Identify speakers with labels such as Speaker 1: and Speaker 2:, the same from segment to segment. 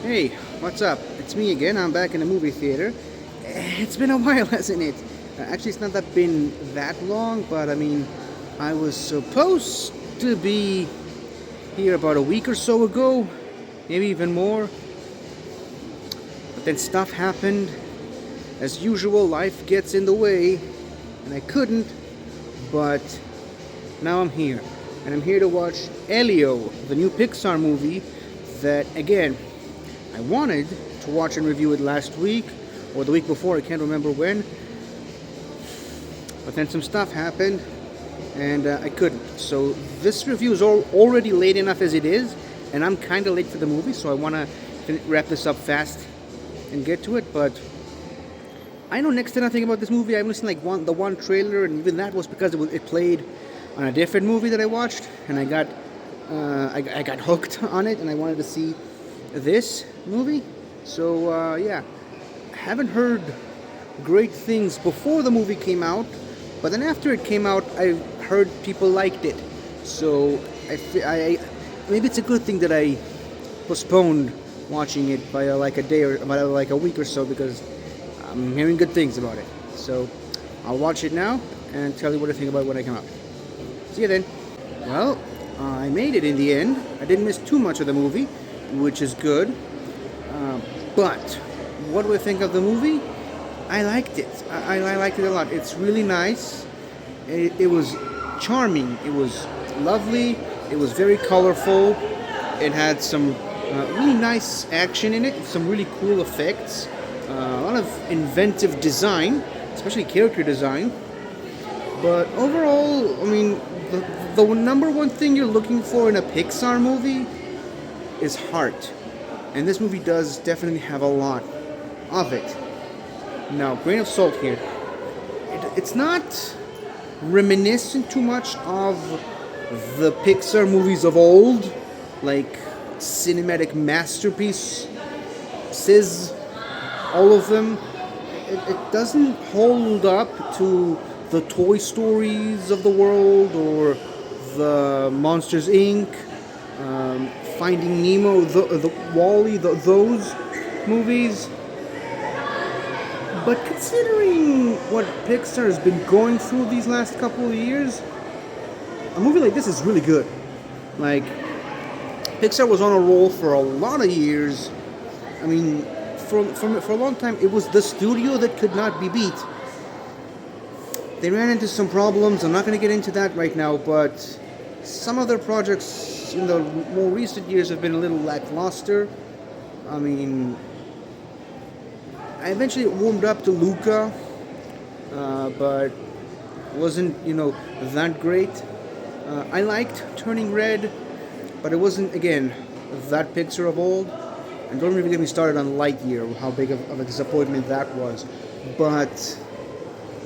Speaker 1: Hey, what's up? It's me again. I'm back in the movie theater. It's been a while, hasn't it? Actually, it's not been that long, but I mean, I was supposed to be here about a week or so ago, maybe even more. But then stuff happened. As usual, life gets in the way, and I couldn't. But now I'm here, and I'm here to watch Elio, the new Pixar movie. That again, I wanted to watch and review it last week or the week before, I can't remember when. But then some stuff happened and I couldn't. So this review is already late enough as it is, and I'm kind of late for the movie, so I want to wrap this up fast and get to it. But I know next to nothing about this movie. I've listened the one trailer, and even that was because it played on a different movie that I watched, and I got hooked on it, and I wanted to see this movie. So yeah, haven't heard great things before the movie came out, but then after it came out, I heard people liked it. So I maybe it's a good thing that I postponed watching it by like a day or by like a week or so, because I'm hearing good things about it. So I'll watch it now and tell you what I think about it when I come out. See you then. Well, I made it in the end. I didn't miss too much of the movie, which is good. But what do I think of the movie? I liked it. I liked it a lot. It's really nice. It was charming. It was lovely. It was very colorful. It had some really nice action in it. Some really cool effects. A lot of inventive design, especially character design. But overall, I mean, the number one thing you're looking for in a Pixar movie is heart. And this movie does definitely have a lot of it. Now, grain of salt here. It's not reminiscent too much of the Pixar movies of old, like cinematic masterpieces, all of them. It doesn't hold up to the Toy Stories of the world or the Monsters Inc., Finding Nemo, the Wall-E, those movies. But considering what Pixar has been going through these last couple of years, a movie like this is really good. Like, Pixar was on a roll for a lot of years. I mean, for a long time, it was the studio that could not be beat. They ran into some problems. I'm not going to get into that right now, but some of their projects in the more recent years have been a little lackluster. I mean, I eventually warmed up to Luca, but wasn't, that great. I liked Turning Red, but it wasn't, again, that Pixar of old. And don't even get me started on Lightyear, how big of a disappointment that was. But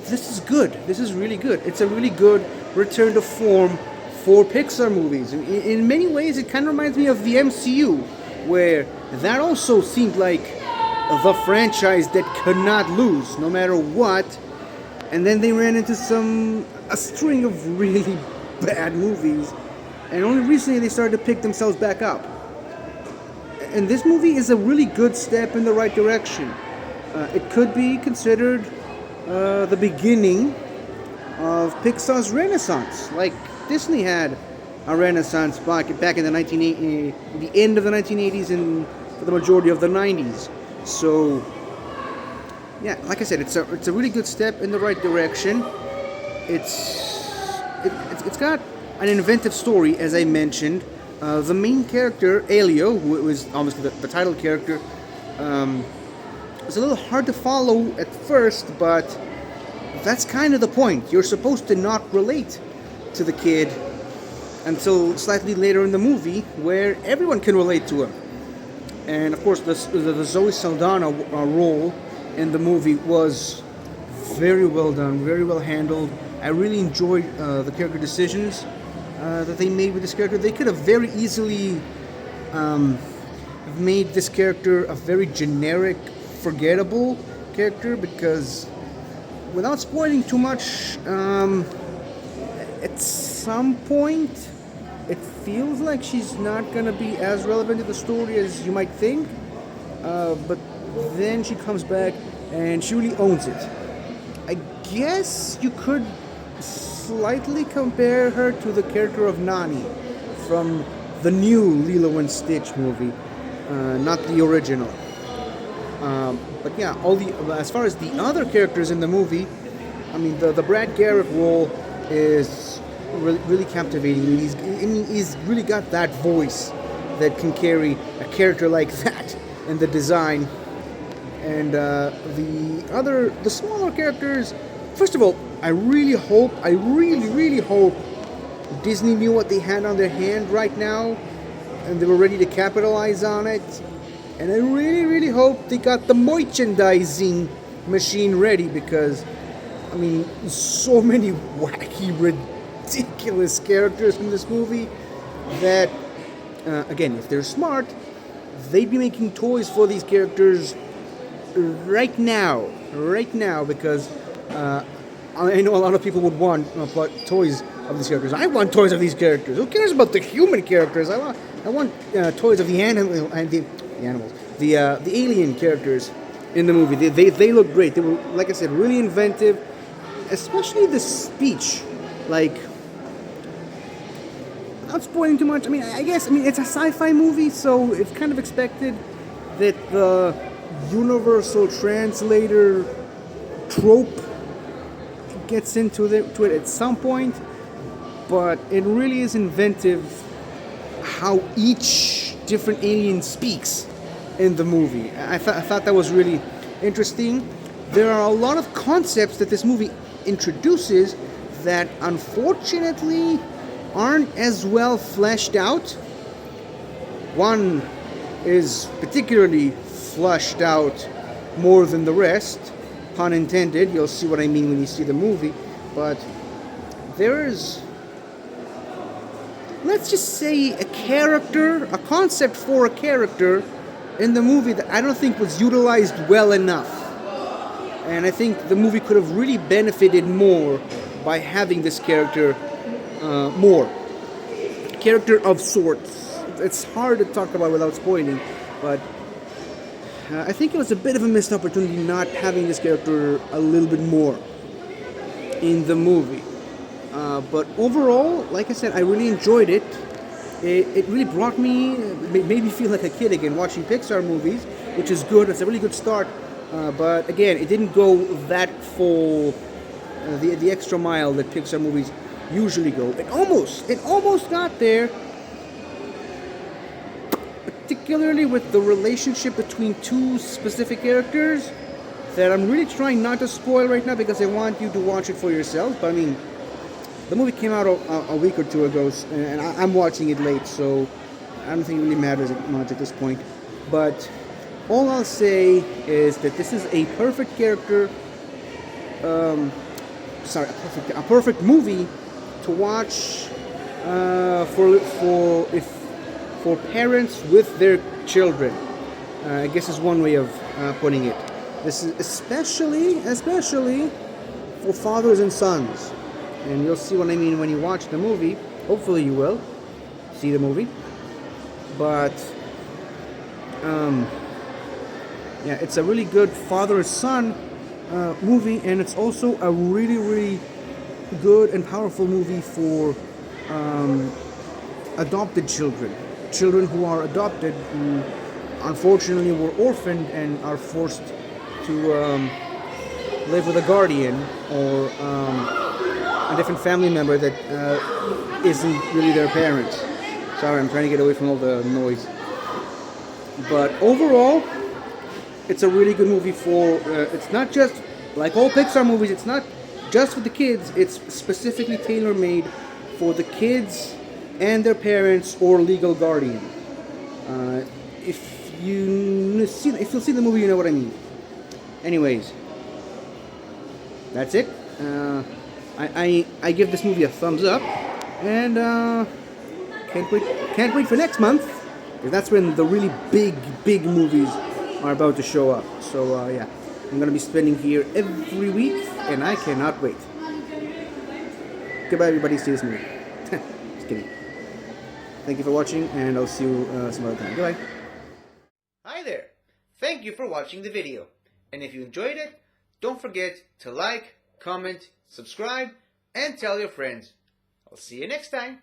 Speaker 1: this is good. This is really good. It's a really good return to form for Pixar movies. In many ways, it kind of reminds me of the MCU, where that also seemed like the franchise that could not lose, no matter what. And then they ran into a string of really bad movies, and only recently they started to pick themselves back up. And this movie is a really good step in the right direction. It could be considered the beginning of Pixar's renaissance. Like Disney had a renaissance back in the the end of the 1980s and for the majority of the 90s. So, yeah, like I said, it's a really good step in the right direction. It's got an inventive story, as I mentioned. The main character, Elio, who is obviously the title character, it's a little hard to follow at first, but that's kind of the point. You're supposed to not relate to the kid until slightly later in the movie, where everyone can relate to him. And of course, the Zoe Saldana role in the movie was very well done, very well handled. I really enjoyed the character decisions that they made with this character. They could have very easily made this character a very generic, forgettable character, because without spoiling too much, at some point it feels like she's not going to be as relevant to the story as you might think. but then she comes back and she really owns it. I guess you could slightly compare her to the character of Nani from the new Lilo and Stitch movie, not the original. But yeah, as far as the other characters in the movie, I mean, the Brad Garrett role is really captivating. He's really got that voice that can carry a character like that, and the design. And the smaller characters. First of all, I really hope Disney knew what they had on their hand right now, and they were ready to capitalize on it. And I really hope they got the merchandising machine ready, because, I mean, so many wacky, ridiculous characters in this movie that, again, if they're smart, they'd be making toys for these characters right now, because I know a lot of people would want toys of these characters. I want toys of these characters. Who cares about the human characters? I want toys of the animal and the animals, the alien characters in the movie. They look great. They were, like I said, really inventive, especially the speech. Like, not spoiling too much. I guess it's a sci-fi movie, so it's kind of expected that the universal translator trope gets into it at some point, but it really is inventive how each different alien speaks in the movie. I thought that was really interesting. There are a lot of concepts that this movie introduces that unfortunately aren't as well fleshed out. One is particularly fleshed out more than the rest, pun intended. You'll see what I mean when you see the movie. But there is, let's just say, a concept for a character in the movie that I don't think was utilized well enough. And I think the movie could have really benefited more by having this character more. Character of sorts. It's hard to talk about without spoiling, but I think it was a bit of a missed opportunity not having this character a little bit more in the movie. But overall, like I said, I really enjoyed it. It really brought me, made me feel like a kid again watching Pixar movies, which is good. It's a really good start. But again, it didn't go that full, the extra mile that Pixar movies usually go. It almost got there. Particularly with the relationship between two specific characters that I'm really trying not to spoil right now, because I want you to watch it for yourself. But the movie came out a week or two ago, and I'm watching it late, so I don't think it really matters much at this point. But all I'll say is that this is a perfect character, a perfect movie to watch for parents with their children. I guess is one way of putting it. This is especially for fathers and sons. And you'll see what I mean when you watch the movie. Hopefully you will see the movie. But, yeah, it's a really good father-son movie. And it's also a really good and powerful movie for adopted children. Children who are adopted, who unfortunately were orphaned and are forced to live with a guardian or a different family member that isn't really their parents. Sorry, I'm trying to get away from all the noise. But overall, it's a really good movie for, it's not just, like all Pixar movies, it's not just for the kids, it's specifically tailor-made for the kids and their parents or legal guardian. If you'll see the movie, you know what I mean. Anyways, that's it. I give this movie a thumbs up, and can't wait for next month, because that's when the really big movies are about to show up. So yeah, I'm gonna be spending here every week, and I cannot wait. Goodbye, everybody. See you this movie. Just kidding. Thank you for watching, and I'll see you some other time. Goodbye. Hi there. Thank you for watching the video, and if you enjoyed it, don't forget to like, comment, subscribe, and tell your friends. I'll see you next time.